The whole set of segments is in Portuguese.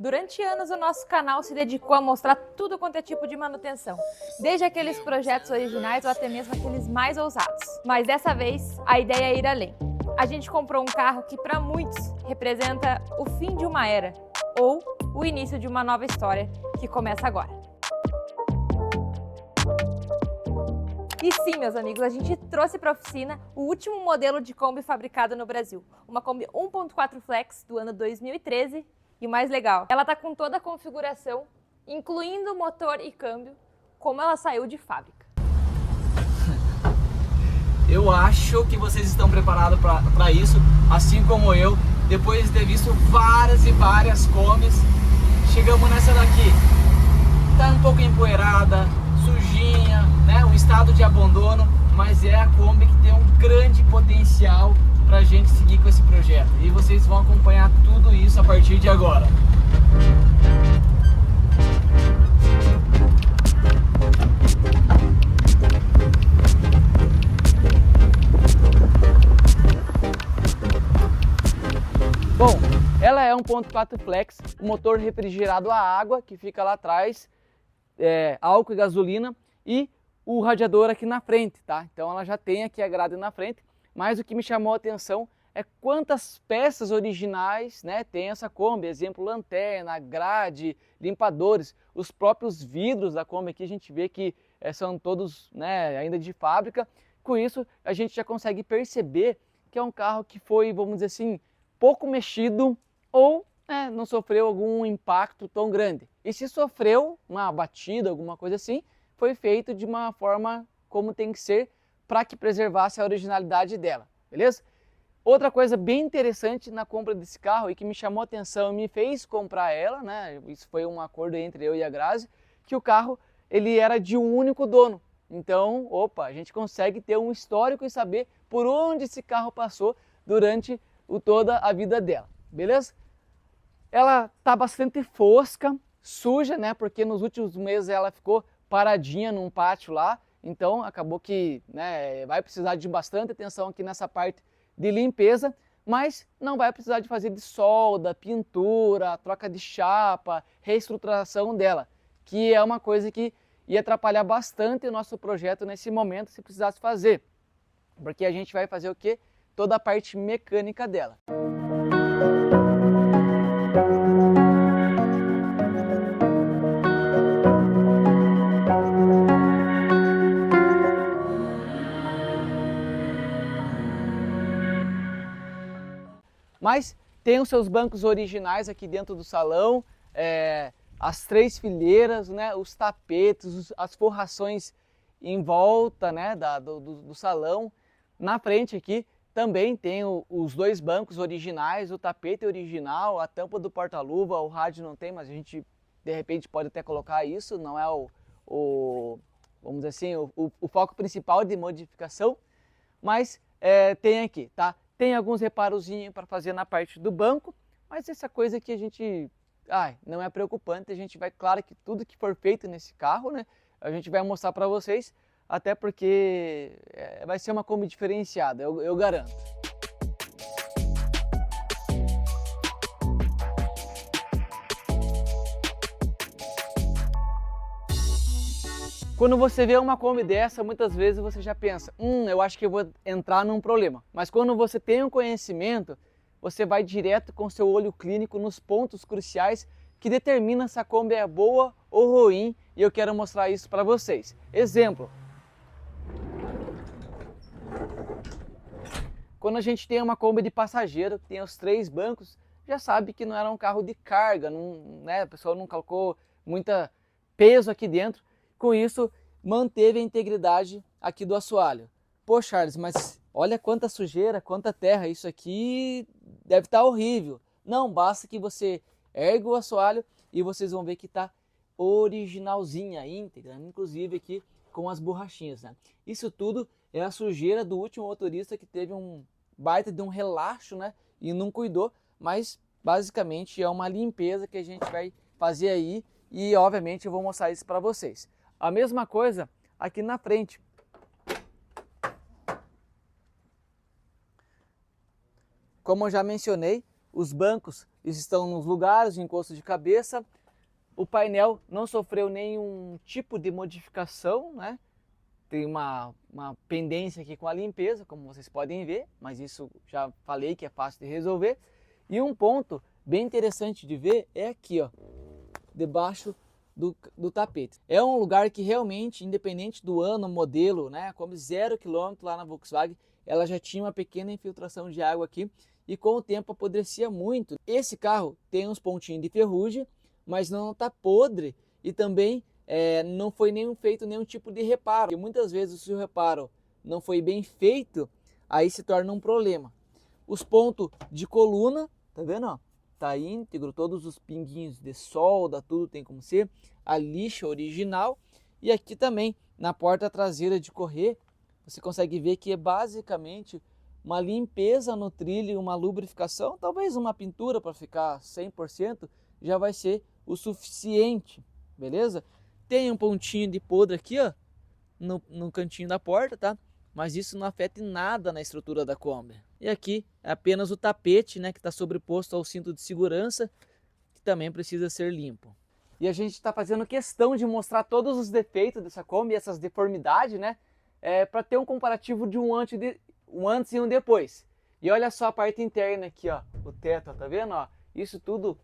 Durante anos, o nosso canal se dedicou a mostrar tudo quanto é tipo de manutenção, desde aqueles projetos originais ou até mesmo aqueles mais ousados. Mas dessa vez, a ideia é ir além. A gente comprou um carro que para muitos representa o fim de uma era, ou o início de uma nova história que começa agora. E sim, meus amigos, a gente trouxe para a oficina o último modelo de Kombi fabricado no Brasil. Uma Kombi 1.4 Flex do ano 2013. E o mais legal, ela tá com toda a configuração, incluindo motor e câmbio, como ela saiu de fábrica. Eu acho que vocês estão preparados para isso, assim como eu. Depois de ter visto várias e várias Kombis, chegamos nessa daqui. Tá um pouco empoeirada, sujinha, né? Um estado de abandono, mas é a Kombi que tem um grande potencial pra gente seguir com esse projeto. E vocês vão acompanhar tudo isso a partir de agora. Bom, ela é 1.4 Flex, o motor refrigerado a água que fica lá atrás, álcool e gasolina, e o radiador aqui na frente, tá? Então ela já tem aqui a grade na frente, mas o que me chamou a atenção é quantas peças originais, né, tem essa Kombi. Exemplo, lanterna, grade, limpadores, os próprios vidros da Kombi aqui a gente vê que são todos, né, ainda de fábrica. Com isso a gente já consegue perceber que é um carro que foi, vamos dizer assim, pouco mexido ou não sofreu algum impacto tão grande. E se sofreu uma batida, alguma coisa assim, foi feito de uma forma como tem que ser para que preservasse a originalidade dela, beleza? Outra coisa bem interessante na compra desse carro e que me chamou a atenção e me fez comprar ela, né? Isso foi um acordo entre eu e a Grazi, que o carro ele era de um único dono. Então, opa, a gente consegue ter um histórico e saber por onde esse carro passou durante toda a vida dela, beleza? Ela tá bastante fosca, suja, né? Porque nos últimos meses ela ficou paradinha num pátio lá, então acabou que, né, vai precisar de bastante atenção aqui nessa parte de limpeza, mas não vai precisar de fazer de solda, pintura, troca de chapa, reestruturação dela, que é uma coisa que ia atrapalhar bastante o nosso projeto nesse momento se precisasse fazer, porque a gente vai fazer o quê? Toda a parte mecânica dela. Mas tem os seus bancos originais aqui dentro do salão, as 3 fileiras, né, os tapetes, as forrações em volta, né, do salão. Na frente aqui também tem os 2 bancos originais, o tapete original, a tampa do porta-luva, o rádio não tem, mas a gente de repente pode até colocar isso, não é vamos dizer assim, o foco principal de modificação, mas tem aqui, tá? Tem alguns reparozinhos para fazer na parte do banco, mas essa coisa que a gente, não é preocupante. A gente vai, claro que tudo que for feito nesse carro, né, a gente vai mostrar para vocês, até porque vai ser uma Kombi diferenciada, eu garanto. Quando você vê uma Kombi dessa, muitas vezes você já pensa, eu acho que eu vou entrar num problema. Mas quando você tem um conhecimento, você vai direto com seu olho clínico nos pontos cruciais que determinam se a Kombi é boa ou ruim, e eu quero mostrar isso para vocês. Exemplo. Quando a gente tem uma Kombi de passageiro, que tem os 3 bancos, já sabe que não era um carro de carga, a pessoa não colocou muita peso aqui dentro. Com isso, manteve a integridade aqui do assoalho. Pô, Charles, mas olha quanta sujeira, quanta terra, isso aqui deve estar horrível. Não, basta que você ergue o assoalho e vocês vão ver que está originalzinha, íntegra, inclusive aqui com as borrachinhas, né? Isso tudo é a sujeira do último motorista que teve um baita de um relaxo, né? E não cuidou, mas basicamente é uma limpeza que a gente vai fazer aí e obviamente eu vou mostrar isso para vocês. A mesma coisa aqui na frente. Como eu já mencionei, os bancos estão nos lugares, o encosto de cabeça. O painel não sofreu nenhum tipo de modificação, né? Tem uma pendência aqui com a limpeza, como vocês podem ver, mas isso já falei que é fácil de resolver. E um ponto bem interessante de ver é aqui, ó, debaixo do tapete. É um lugar que realmente, independente do ano, modelo, né, como 0 km lá na Volkswagen, ela já tinha uma pequena infiltração de água aqui e com o tempo apodrecia muito. Esse carro tem uns pontinhos de ferrugem, mas não está podre e também não foi feito nenhum tipo de reparo. Porque muitas vezes se o reparo não foi bem feito, aí se torna um problema. Os pontos de coluna, tá vendo? Ó? Tá íntegro, todos os pinguinhos de solda, tudo tem como ser. A lixa original. E aqui também, na porta traseira de correr, você consegue ver que é basicamente uma limpeza no trilho e uma lubrificação. Talvez uma pintura para ficar 100% já vai ser o suficiente, beleza? Tem um pontinho de podre aqui, ó, no cantinho da porta, tá? Mas isso não afeta em nada na estrutura da Kombi. E aqui é apenas o tapete, né, que está sobreposto ao cinto de segurança, que também precisa ser limpo. E a gente está fazendo questão de mostrar todos os defeitos dessa Kombi, essas deformidades, né, para ter um comparativo de um antes e um depois. E olha só a parte interna aqui, ó, o teto, ó, tá vendo? Ó, isso tudo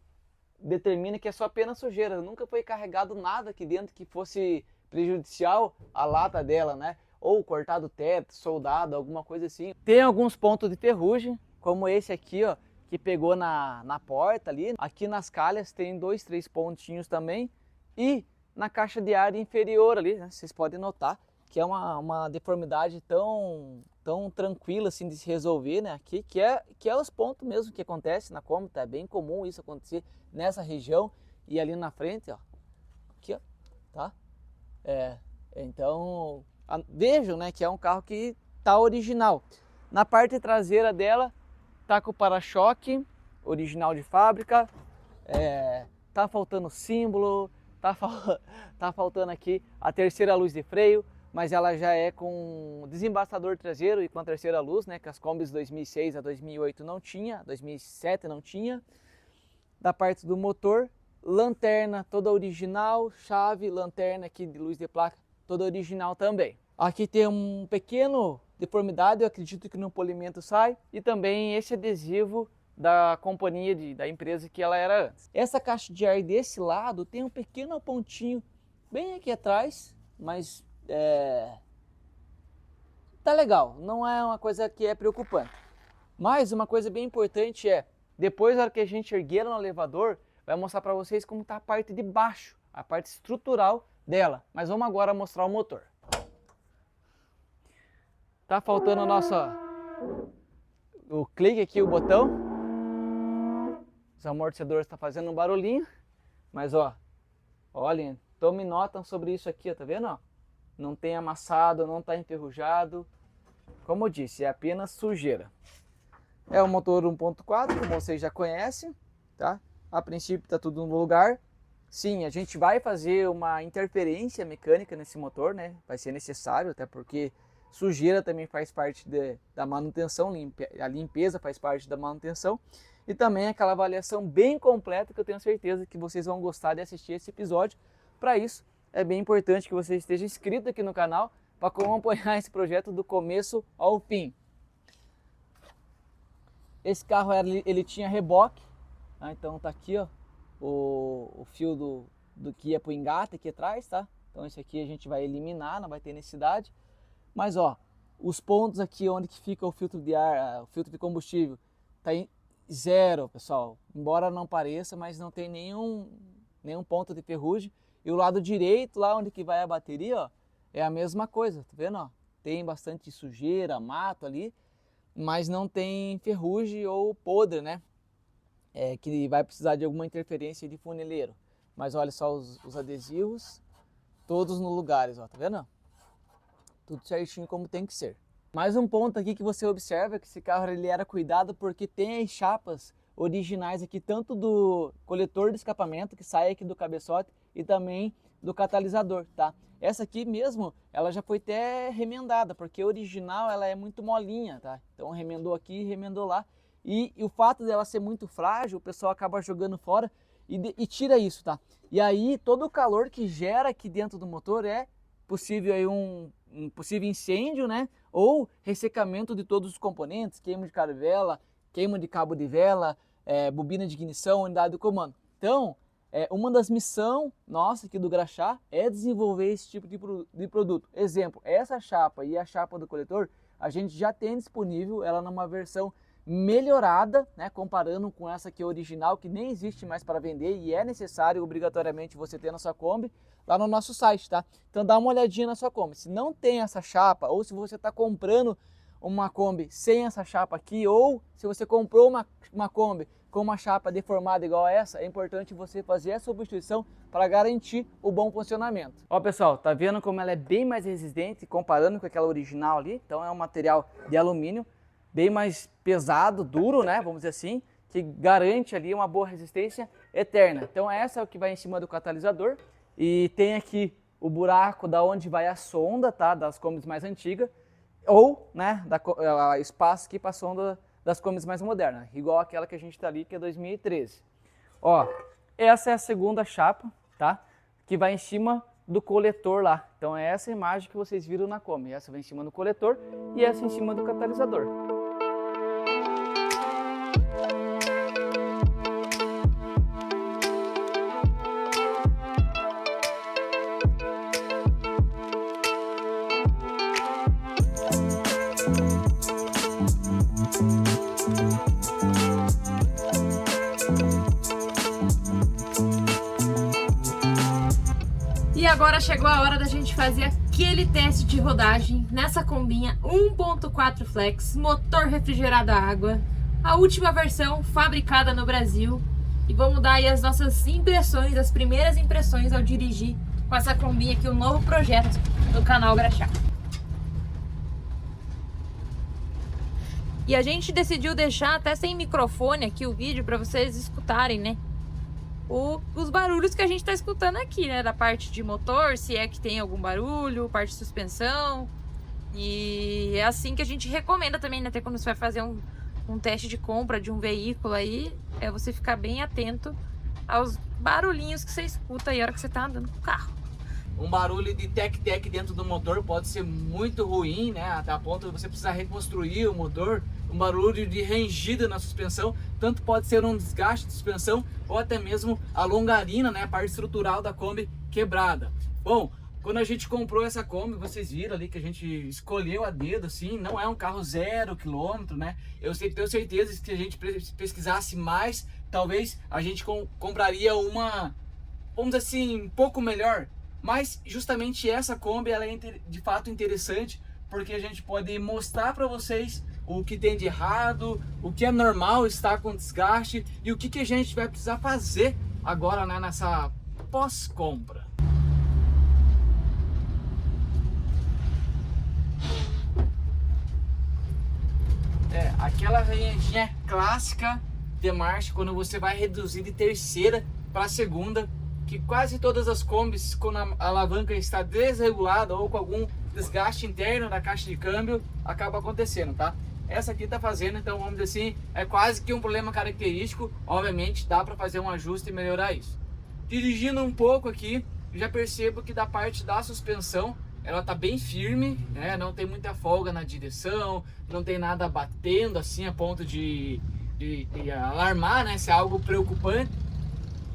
determina que é só apenas sujeira. Nunca foi carregado nada aqui dentro que fosse prejudicial à lata dela, né? Ou cortado o teto, soldado, alguma coisa assim. Tem alguns pontos de ferrugem, como esse aqui, ó, que pegou na porta ali. Aqui nas calhas tem 2, 3 pontinhos também. E na caixa de ar inferior ali, né, vocês podem notar que é uma deformidade tão tranquila assim de se resolver, né? Aqui, que é os pontos mesmo que acontece na Kombi, tá? É bem comum isso acontecer nessa região e ali na frente, ó. Aqui, ó, tá? Então, vejam, né, que é um carro que tá original. Na parte traseira dela, tá com o para-choque original de fábrica, tá faltando símbolo, tá faltando aqui a terceira luz de freio, mas ela já é com desembaçador traseiro e com a terceira luz, né, que as Kombis 2006 a 2008 não tinha, 2007 não tinha. Da parte do motor, lanterna toda original, chave, lanterna aqui de luz de placa toda original também. Aqui tem um pequeno deformidade, eu acredito que no polimento sai, e também esse adesivo da companhia, da empresa que ela era antes. Essa caixa de ar desse lado tem um pequeno pontinho bem aqui atrás, mas tá legal, não é uma coisa que é preocupante. Mas uma coisa bem importante depois da hora que a gente erguer no elevador, vai mostrar para vocês como tá a parte de baixo, a parte estrutural dela. Mas vamos agora mostrar o motor. Tá faltando o clique aqui, o botão. Os amortecedores estão fazendo um barulhinho, mas ó, olhem, tomem nota sobre isso aqui, ó, tá vendo? Ó? Não tem amassado, não está enferrujado. Como eu disse, é apenas sujeira. É um motor 1.4, como vocês já conhecem, tá? A princípio está tudo no lugar. Sim, a gente vai fazer uma interferência mecânica nesse motor, né? Vai ser necessário, até porque sujeira também faz parte da manutenção, a limpeza faz parte da manutenção. E também aquela avaliação bem completa que eu tenho certeza que vocês vão gostar de assistir esse episódio. Para isso, é bem importante que você esteja inscrito aqui no canal para acompanhar esse projeto do começo ao fim. Esse carro ele tinha reboque, tá? Então tá aqui, ó, o fio do que ia para o engate aqui atrás, tá? Então esse aqui a gente vai eliminar, não vai ter necessidade. Mas ó, os pontos aqui onde que fica o filtro de ar, o filtro de combustível, tá em 0, pessoal. Embora não pareça, mas não tem nenhum ponto de ferrugem. E o lado direito, lá onde que vai a bateria, ó, é a mesma coisa, tá vendo? Ó? Tem bastante sujeira, mato ali, mas não tem ferrugem ou podre, né? Que vai precisar de alguma interferência de funileiro. Mas olha só os adesivos, todos no lugares, ó, tá vendo? Tudo certinho como tem que ser. Mais um ponto aqui que você observa que esse carro ele era cuidado porque tem as chapas originais aqui, tanto do coletor de escapamento que sai aqui do cabeçote e também do catalisador, tá? Essa aqui mesmo, ela já foi até remendada, porque a original ela é muito molinha, tá? Então remendou aqui, remendou lá e o fato dela ser muito frágil, o pessoal acaba jogando fora e tira isso, tá? E aí todo o calor que gera aqui dentro do motor é possível aí um possível incêndio, né? Ou ressecamento de todos os componentes, queima de caravela, queima de cabo de vela, bobina de ignição, unidade de comando. Então, uma das missões nossa aqui do Graxá é desenvolver esse tipo de produto. Exemplo, essa chapa e a chapa do coletor, a gente já tem disponível ela numa versão melhorada, né, comparando com essa aqui original, que nem existe mais para vender e é necessário obrigatoriamente você ter na sua Kombi, lá no nosso site, tá? Então dá uma olhadinha na sua Kombi. Se não tem essa chapa, ou se você está comprando uma Kombi sem essa chapa aqui, ou se você comprou uma Kombi com uma chapa deformada igual a essa, é importante você fazer a substituição para garantir o bom funcionamento. Ó pessoal, tá vendo como ela é bem mais resistente comparando com aquela original ali? Então é um material de alumínio, bem mais pesado, duro, né, vamos dizer assim, que garante ali uma boa resistência eterna. Então essa é o que vai em cima do catalisador e tem aqui o buraco da onde vai a sonda, tá, das Kombis mais antigas, ou, né, espaço aqui para a sonda das Kombis mais modernas, igual aquela que a gente tá ali, que é 2013. Ó, essa é a segunda chapa, tá, que vai em cima do coletor lá. Então é essa imagem que vocês viram na Kombi. Essa vai em cima do coletor e essa em cima do catalisador. E agora chegou a hora da gente fazer aquele teste de rodagem nessa Kombinha 1.4 Flex, motor refrigerado a água, a última versão fabricada no Brasil. E vamos dar aí as nossas impressões, as primeiras impressões ao dirigir com essa Kombinha aqui, o novo projeto do canal Graxá. E a gente decidiu deixar até sem microfone aqui o vídeo para vocês escutarem, né? Os barulhos que a gente está escutando aqui, né? Da parte de motor, se é que tem algum barulho, parte de suspensão. E é assim que a gente recomenda também, né? Até quando você vai fazer um teste de compra de um veículo aí, é você ficar bem atento aos barulhinhos que você escuta aí na hora que você tá andando com o carro. Um barulho de tec-tec dentro do motor pode ser muito ruim, né? Até a ponto de você precisar reconstruir o motor. Um barulho de rangido na suspensão, tanto pode ser um desgaste de suspensão ou até mesmo a longarina, né? A parte estrutural da Kombi quebrada. Bom, quando a gente comprou essa Kombi, vocês viram ali que a gente escolheu a dedo, assim, não é um carro 0 km, né? Eu tenho certeza que se a gente pesquisasse mais, talvez a gente compraria uma, vamos dizer assim, um pouco melhor. Mas justamente essa Kombi, ela é de fato interessante, porque a gente pode mostrar para vocês o que tem de errado, o que é normal estar com desgaste e o que a gente vai precisar fazer agora, né, nessa pós-compra. Aquela ranhadinha clássica de marcha, quando você vai reduzir de terceira para segunda, que quase todas as Kombis, quando a alavanca está desregulada ou com algum desgaste interno da caixa de câmbio, acaba acontecendo, tá? Essa aqui tá fazendo, então vamos dizer assim, é quase que um problema característico. Obviamente dá para fazer um ajuste e melhorar isso. Dirigindo um pouco aqui, já percebo que da parte da suspensão, ela tá bem firme, né? Não tem muita folga na direção, não tem nada batendo assim a ponto de alarmar, né? Se é algo preocupante.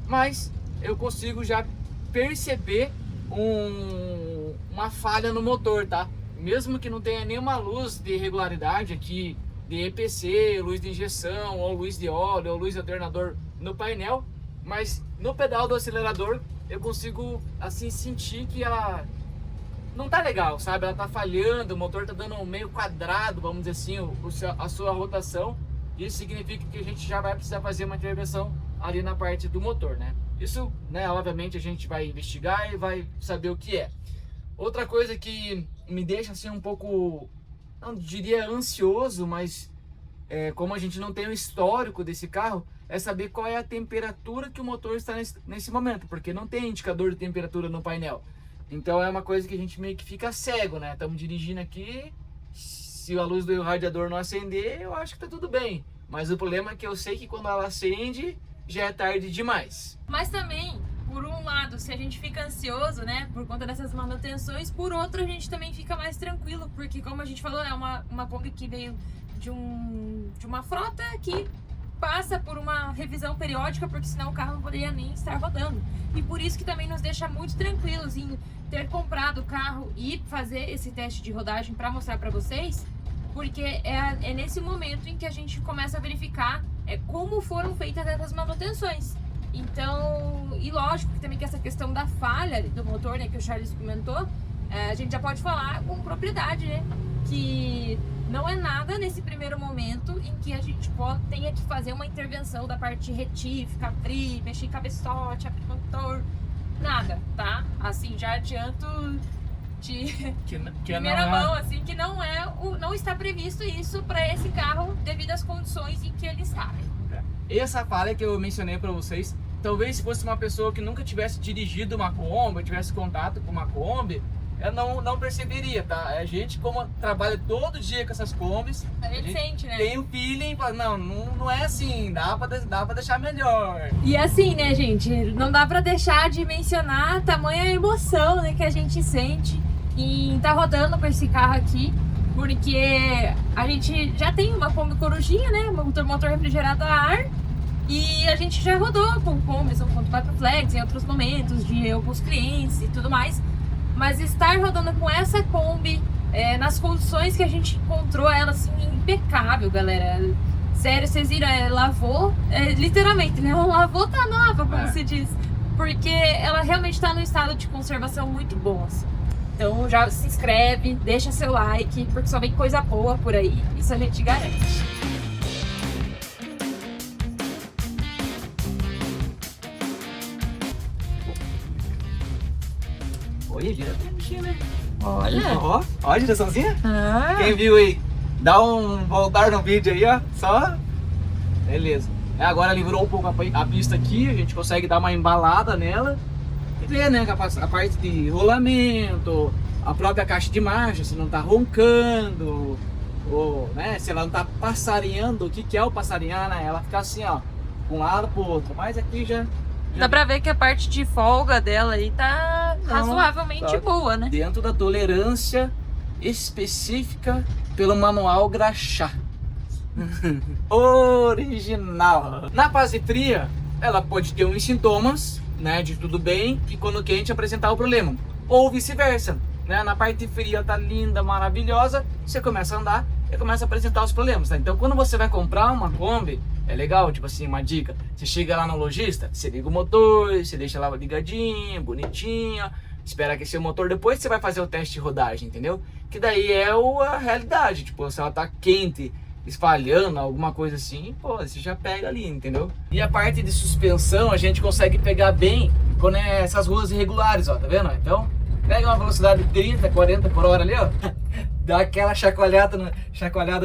Mas eu consigo já perceber uma falha no motor, tá? Mesmo que não tenha nenhuma luz de regularidade aqui, de EPC, luz de injeção, ou luz de óleo, ou luz de alternador no painel, mas no pedal do acelerador eu consigo assim sentir que ela não tá legal, sabe? Ela tá falhando, o motor tá dando um meio quadrado, vamos dizer assim, a sua rotação. Isso significa que a gente já vai precisar fazer uma intervenção ali na parte do motor, né? Isso, né, obviamente a gente vai investigar e vai saber o que é. Outra coisa que me deixa assim um pouco, não diria ansioso, mas como a gente não tem o histórico desse carro, é saber qual é a temperatura que o motor está nesse momento, porque não tem indicador de temperatura no painel. Então é uma coisa que a gente meio que fica cego, né? Estamos dirigindo aqui, se a luz do radiador não acender, eu acho que tá tudo bem. Mas o problema é que eu sei que quando ela acende, já é tarde demais. Mas também, por um lado, se a gente fica ansioso, né, por conta dessas manutenções, por outro a gente também fica mais tranquilo, porque como a gente falou, é uma Kombi que veio de uma frota que passa por uma revisão periódica, porque senão o carro não poderia nem estar rodando. E por isso que também nos deixa muito tranquilos em ter comprado o carro e fazer esse teste de rodagem para mostrar para vocês, porque é nesse momento em que a gente começa a verificar como foram feitas essas manutenções. Então, e lógico que também que essa questão da falha do motor, né, que o Charles comentou, a gente já pode falar com propriedade, né, que não é nada nesse primeiro momento em que a gente tenha que fazer uma intervenção da parte retífica, abrir, mexer em cabeçote, abrir motor, nada, tá? Assim, já adianto de primeira mão, assim, que não está previsto isso para esse carro devido às condições em que ele está. Essa falha que eu mencionei para vocês, talvez se fosse uma pessoa que nunca tivesse dirigido uma Kombi, tivesse contato com uma Kombi, eu não perceberia, tá? A gente, como trabalha todo dia com essas Kombis, a gente sente, né? Tem o feeling, não é assim, dá pra deixar melhor. E assim, né, gente, não dá pra deixar de mencionar a tamanha emoção, né, que a gente sente em estar rodando com esse carro aqui, porque a gente já tem uma Kombi Corujinha, né, motor refrigerado a ar, e a gente já rodou com Kombi 1.4 Flex em outros momentos, de alguns clientes e tudo mais. Mas estar rodando com essa Kombi, nas condições que a gente encontrou ela, assim, impecável, galera. Sério, vocês viram, lavou, literalmente, né? Ela lavou, tá nova, como se diz. Porque ela realmente tá num estado de conservação muito bom, assim. Então já se inscreve, deixa seu like, porque só vem coisa boa por aí. Isso a gente garante. Oi, gira a bichinha, né? Olha. Ó, a direçãozinha. Quem viu aí, dá um voltar no vídeo aí, ó. Só. Beleza. Agora livrou um pouco a pista aqui, a gente consegue dar uma embalada nela. E ver, né, a parte de rolamento, a própria caixa de marcha, se não tá roncando, ou, né, se ela não tá passarinhando. O que é o passarinhar, né? Ela fica assim, ó, de um lado pro outro. Mas aqui já... Dá pra ver que a parte de folga dela aí tá razoavelmente boa, né? Dentro da tolerância específica pelo manual Graxá. Original. Na fase fria, ela pode ter uns sintomas, né, de tudo bem, e quando quente apresentar o problema. Ou vice-versa, né? Na parte fria tá linda, maravilhosa, você começa a andar e começa a apresentar os problemas, tá? Então quando você vai comprar uma Kombi, é legal, tipo assim, uma dica. Você chega lá no lojista, você liga o motor, você deixa lá ligadinho, bonitinho, espera aquecer o motor, depois você vai fazer o teste de rodagem, entendeu? Que daí é a realidade, tipo, se ela tá quente, espalhando, alguma coisa assim, pô, você já pega ali, entendeu? E a parte de suspensão a gente consegue pegar bem quando é essas ruas irregulares, ó, tá vendo? Então, pega uma velocidade de 30, 40 por hora ali, ó, dá aquela chacoalhada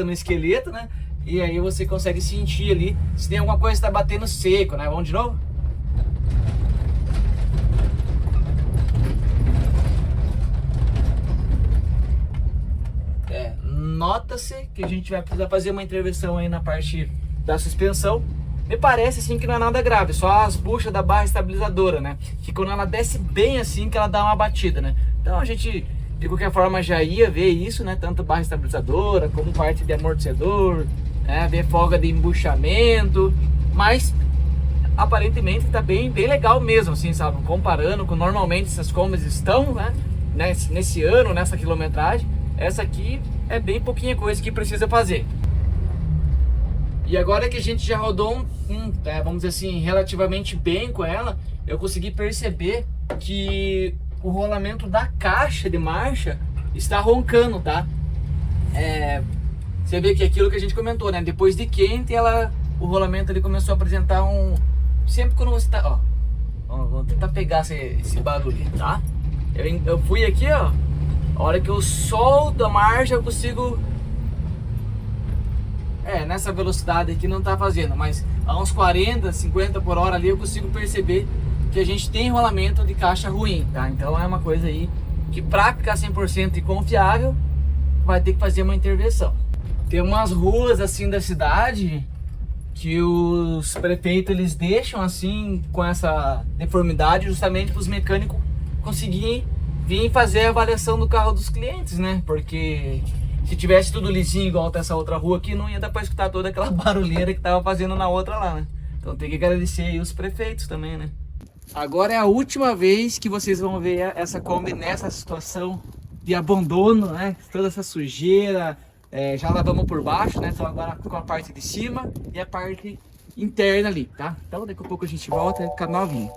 no esqueleto, né? E aí você consegue sentir ali se tem alguma coisa que está batendo seco, né? Vamos de novo? Nota-se que a gente vai precisar fazer uma intervenção aí na parte da suspensão. Me parece assim que não é nada grave, só as buchas da barra estabilizadora, né? Que quando ela desce bem assim que ela dá uma batida, né? Então a gente, de qualquer forma, já ia ver isso, né? Tanto barra estabilizadora como parte de amortecedor, ver folga de embuchamento, mas aparentemente tá bem legal mesmo, assim, sabe? Comparando com normalmente essas Kombis estão, né? Nesse ano, nessa quilometragem, essa aqui é bem pouquinha coisa que precisa fazer. E agora que a gente já rodou vamos dizer assim, relativamente bem com ela, eu consegui perceber que o rolamento da caixa de marcha está roncando, tá? Você vê que é aquilo que a gente comentou, né? Depois de quente, o rolamento ele começou a apresentar sempre quando você tá... Ó, vou tentar pegar esse barulho, tá? Eu fui aqui, ó. A hora que eu solto a marcha, eu consigo... nessa velocidade aqui não tá fazendo, mas a uns 40, 50 por hora ali eu consigo perceber que a gente tem rolamento de caixa ruim, tá? Então é uma coisa aí que pra ficar 100% confiável, vai ter que fazer uma intervenção. Tem umas ruas assim da cidade que os prefeitos eles deixam assim com essa deformidade justamente para os mecânicos conseguirem vir fazer a avaliação do carro dos clientes, né? Porque se tivesse tudo lisinho igual tá essa outra rua aqui, não ia dar para escutar toda aquela barulheira que tava fazendo na outra lá, né? Então tem que agradecer aí os prefeitos também, né? Agora é a última vez que vocês vão ver essa Kombi nessa situação de abandono, né? Toda essa sujeira, já lavamos por baixo, né? Então agora com a parte de cima e a parte interna ali, tá? Então daqui a pouco a gente volta e fica novinho.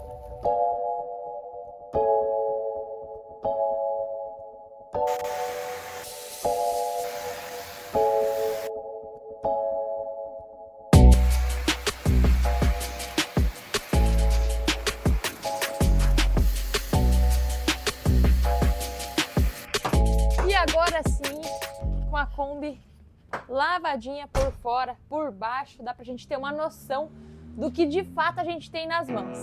E agora sim, com a Kombi lavadinha por fora, por baixo, dá pra gente ter uma noção do que de fato a gente tem nas mãos.